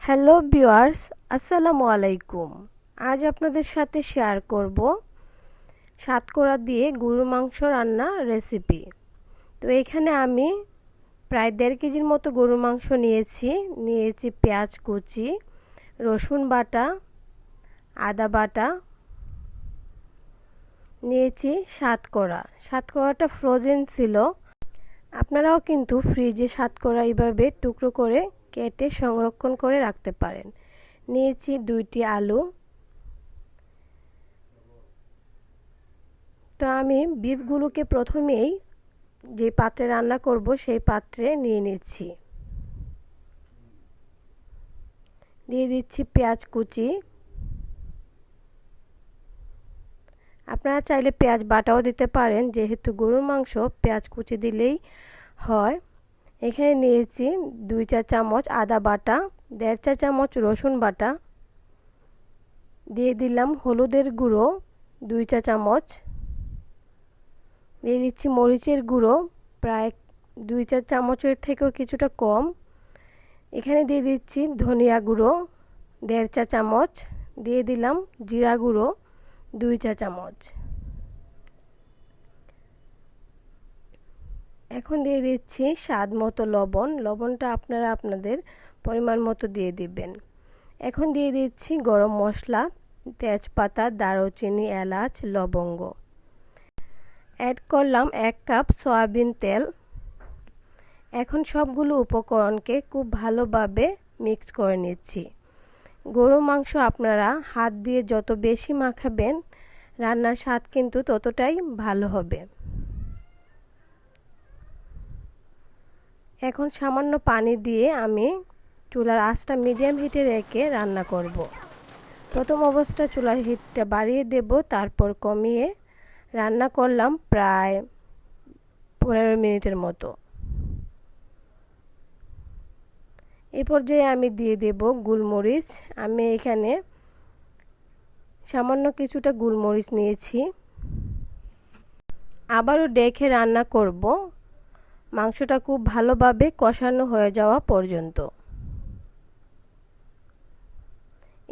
Hello viewers, আসসালামু আলাইকুম। আজ আপনাদের সাথে শেয়ার করব সাতকরা দিয়ে গরুর মাংস রান্না রেসিপি। তো এখানে আমি প্রায় 1.5 কেজির মতো গরুর মাংস নিয়েছি পেঁয়াজ কুচি, রসুন বাটা, আদা বাটা, নিয়েছি সাতকরাটা ফ্রোজেন ছিল। আপনারাও কিন্তু ফ্রিজে সাতকরা এইভাবে টুকরো করে কেটে সংরক্ষণ করে রাখতে পারেন। নিয়েছি 2টি আলু। তো আমি বিফগুলোকে প্রথমেই যে পাত্রে রান্না করব সেই পাত্রে নিয়ে নিচ্ছি। দিয়ে দিচ্ছি পেঁয়াজ কুচি। আপনারা চাইলে পেঁয়াজ বাটাও দিতে পারেন, যেহেতু গরুর মাংস পেঁয়াজ কুচি দিলেই হয়। এখানে নিয়েছি 2 চা চামচ আদা বাটা, 1.5 চা চামচ রসুন বাটা, দিয়ে দিলাম হলুদের গুঁড়ো 2 চা চামচ, দিয়ে দিচ্ছি মরিচের গুঁড়ো প্রায় 2 চা চামচের থেকেও কিছুটা কম। এখানে দিয়ে দিচ্ছি ধনিয়া গুঁড়ো 1.5 চা চামচ, দিয়ে দিলাম জিরা গুঁড়ো 2 চা চামচ। এখন দিয়ে দিচ্ছি স্বাদ মতো লবণ। লবণটা আপনারা আপনাদের পরিমাণ মতো দিয়ে দিবেন। এখন দিয়ে দিচ্ছি গরম মশলা, তেজপাতা, দারুচিনি, এলাচ, লবঙ্গ। অ্যাড করলাম 1 কাপ সয়াবিন তেল। এখন সবগুলো উপকরণকে খুব ভালোভাবে মিক্স করে নিচ্ছি। গরুর মাংস আপনারা হাত দিয়ে যত বেশি মাখাবেন, রান্নার স্বাদ কিন্তু ততটাই ভালো হবে। এখন সামান্য পানি দিয়ে আমি চুলার আঁচটা মিডিয়াম হিটে রেখে রান্না করব। প্রথম অবস্থায় চুলার হিটটা বাড়িয়ে দেব, তারপর কমিয়ে রান্না করলাম প্রায় 15 মিনিটের মতো। এই পর্যায়ে আমি দিয়ে দেব গোলমরিচ। আমি এখানে সামান্য কিছুটা গোলমরিচ নিয়েছি। আবারও ডেকে রান্না করব মাংসটা খুব ভালোভাবে কষানো হয়ে যাওয়া পর্যন্ত।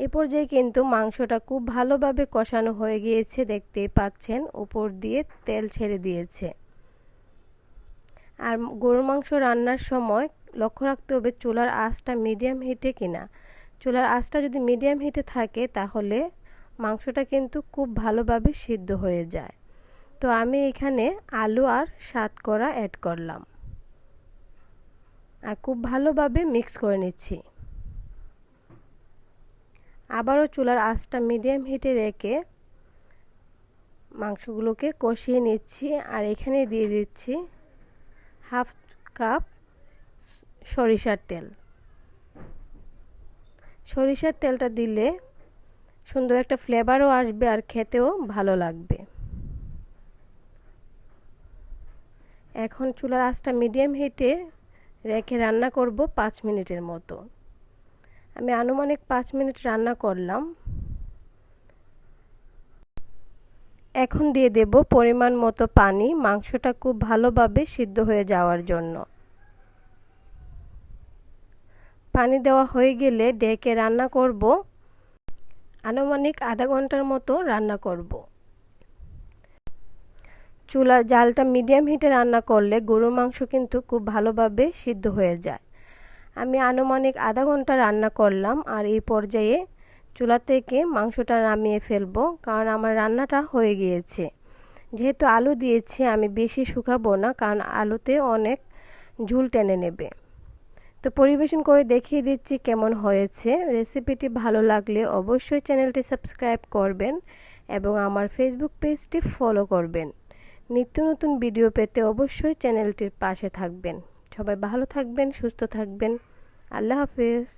এই পর্যায়ে কিন্তু মাংসটা খুব ভালোভাবে কষানো হয়ে গিয়েছে, দেখতেই পাচ্ছেন উপর দিয়ে তেল ছেড়ে দিয়েছে। আর গরুর মাংস রান্নার সময় লক্ষ্য রাখতে হবে চুলার আঁচটা মিডিয়াম হিটে কিনা। চুলার আঁচটা যদি মিডিয়াম হিটে থাকে তাহলে মাংসটা কিন্তু খুব ভালোভাবে সিদ্ধ হয়ে যায়। তো আমি এখানে আলু আর সাতকরা অ্যাড করলাম আর খুব ভালোভাবে মিক্স করে নিচ্ছি। আবারও চুলার আঁচটা মিডিয়াম হিটে রেখে মাংসগুলোকে কষিয়ে নিচ্ছি। আর এখানে দিয়ে দিচ্ছি 1/2 কাপ সরিষার তেল। সরিষার তেলটা দিলে সুন্দর একটা ফ্লেভারও আসবে আর খেতেও ভালো লাগবে। এখন চুলার আঁচটা মিডিয়াম হিটে রেখে রান্না করব 5 মিনিটের মতো। আমি আনুমানিক 5 মিনিট রান্না করলাম। এখন দিয়ে দেব পরিমাণ মতো পানি, মাংসটা খুব ভালোভাবে সিদ্ধ হয়ে যাওয়ার জন্য। পানি দেওয়া হয়ে গেলে ডেকে রান্না করব, আনুমানিক আধা ঘন্টার মতো রান্না করব। চুলার জালটা মিডিয়াম হিটে রান্না করলে গরুর মাংস কিন্তু খুব ভালোভাবে সিদ্ধ হয়ে যায়। আমি আনুমানিক আধা ঘন্টা রান্না করলাম আর এই পর্যায়ে চুলা থেকে মাংসটা নামিয়ে ফেলবো, কারণ আমার রান্নাটা হয়ে গিয়েছে। যেহেতু আলু দিয়েছি আমি বেশি শুকাবো না, কারণ আলুতে অনেক ঝুল টেনে নেবে। তো পরিবেশন করে দেখিয়ে দিচ্ছি কেমন হয়েছে। রেসিপিটি ভালো লাগলে অবশ্যই চ্যানেলটি সাবস্ক্রাইব করবেন এবং আমার ফেসবুক পেজটি ফলো করবেন। নিত্য নতুন ভিডিও পেতে অবশ্যই চ্যানেলটির পাশে থাকবেন। সবাই ভালো থাকবেন, সুস্থ থাকবেন। আল্লাহ হাফেজ।